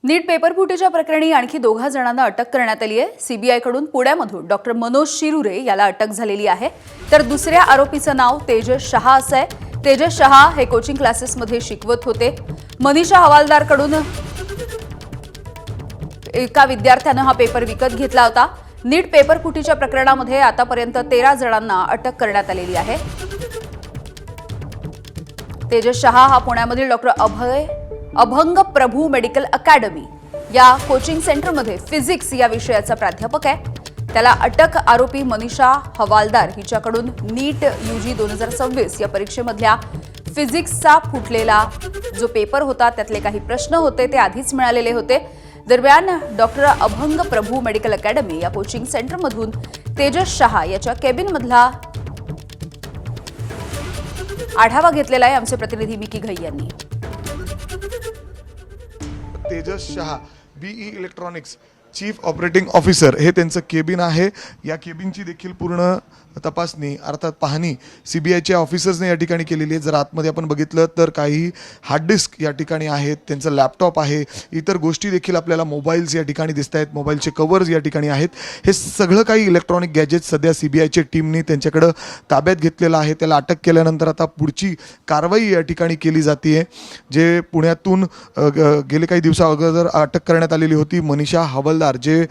नीट paper फुटीच्या प्रकरणी आणखी 2 जणांना अटक करण्यात आली आहे। सीबीआयकडून पुण्यामधून डॉक्टर मनोज शिरुरे याला अटक झालेली आहे। तर दुसऱ्या आरोपीचं नाव तेजस शहा असं आहे। तेजस शहा हे कोचिंग क्लासेसमध्ये शिकवत होते। मनीषा हवालदारकडून एका विद्यार्थ्यानं हा पेपर विकत घेतला होता। नीट पेपर फुटीच्या प्रकरणामध्ये आतापर्यंत 13 जणांना अटक करण्यात आलेली आहे। तेजस शहा हा पुण्यामधील डॉक्टर अभंग प्रभू मेडिकल अकॅडमी या कोचिंग सेंटरमध्ये फिजिक्स या विषयाचा प्राध्यापक आहे। त्याला अटक आरोपी मनीषा हवालदार हिच्याकडून नीट यूजी 2026 या परीक्षेमधल्या फिजिक्सचा फुटलेला जो पेपर होता त्यातले काही प्रश्न होते ते आधीच मिळालेले होते। दरम्यान डॉक्टर अभंग प्रभू मेडिकल अकॅडमी या कोचिंग सेंटरमधून तेजस शहा याच्या केबिनमधला आढावा घेतलेला आहे आमचे प्रतिनिधी मिकी घई यांनी। Tejas Shah BE electronics chief operating officer हे त्यांचं केबिन आहे। या केबिनची देखील पूर्ण तपासणी अर्थात पाहणी सीबीआयच्या ऑफिसर्सने या ठिकाणी केलेली आहे। जर आतमध्ये आपण बघितलं तर काही हार्ड डिस्क या ठिकाणी आहेत, त्यांचं लॅपटॉप आहे, इतर गोष्टी देखील आपल्याला मोबाईल्स या ठिकाणी दिसत आहेत, मोबाईलचे कव्हर्स या ठिकाणी आहेत। हे सगळं काही इलेक्ट्रॉनिक गॅजेट्स सध्या सीबीआयच्या टीमने त्यांच्याकडे ताब्यात घेतलेलं आहे। त्याला अटक केल्यानंतर आता पुढची कारवाई या ठिकाणी केली जाते। जे पुण्यातून गेले काही दिवसा अगोदर अटक करण्यात आलेली होती मनीषा हवालदार जे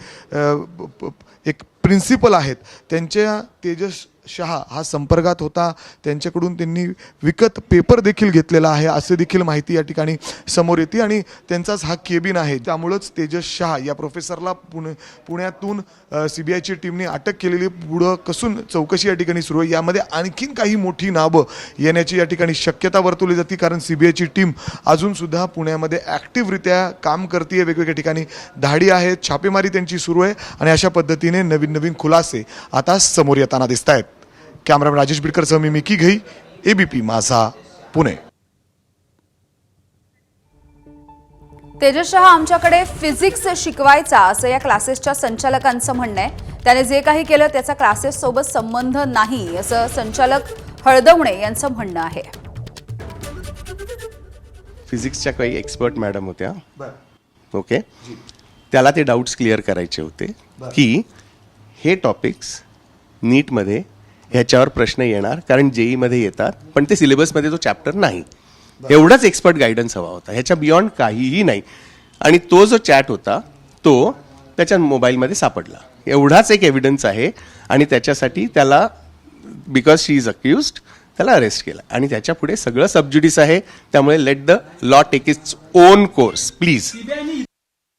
एक प्रिन्सिपल आहेत, त्यांच्या तेजस शहा हा संपर्कात होता। त्यांच्याकडून त्यांनी विकत पेपर देखील घेतलेला आहे असे देखील माहिती या ठिकाणी समोर येते आणि त्यांचाच हा केबिन आहे। त्यामुळेच तेजस शहा या प्रोफेसरला पुण्यातून सीबीआयची टीमने अटक केलेली। पुढं कसून चौकशी या ठिकाणी सुरू आहे। यामध्ये आणखीन काही मोठी नावं येण्याची या ठिकाणी शक्यता वर्तवली जाते, कारण सीबीआयची टीम अजूनसुद्धा पुण्यामध्ये ॲक्टिव्हरित्या काम करते। वेगवेगळ्या ठिकाणी धाडी आहेत, छापेमारी त्यांची सुरू आहे आणि अशा पद्धतीने नवीन नवीन खुलासे आता समोर येताना दिसत आहेत। कॅमेरामॅन राजेश बिडकरसह मी मिकी घई, एबीपी माझा, पुणे। तेजस शहा आमच्याकडे फिजिक्स शिकवायचा असं या क्लासेसच्या संचालकांचं म्हणणं आहे। त्याने जे काही केलं त्याचा क्लासेस सोबत संबंध नाही असं संचालक हळदवणे यांचं म्हणणं आहे। फिजिक्सच्या काही एक्सपर्ट मॅडम होत्या, ओके, त्याला ते डाऊट्स क्लिअर करायचे होते की हे टॉपिक्स नीटमध्ये ह्याच्यावर प्रश्न येणार, कारण जेई मध्ये येतात पण ते सिलेबसमध्ये तो चॅप्टर नाही। एवढाच एक्सपर्ट गायडन्स हवा होता, ह्याच्या बियॉन्ड काहीही नाही। आणि तो जो चॅट होता तो त्याच्या मोबाईलमध्ये सापडला, एवढाच एक एव्हिडन्स आहे। आणि त्याच्यासाठी त्याला बिकॉज शी इज अक्युज्ड त्याला अरेस्ट केला आणि त्याच्या पुढे सगळं सबज्युडिस आहे। त्यामुळे let the law take its own course please.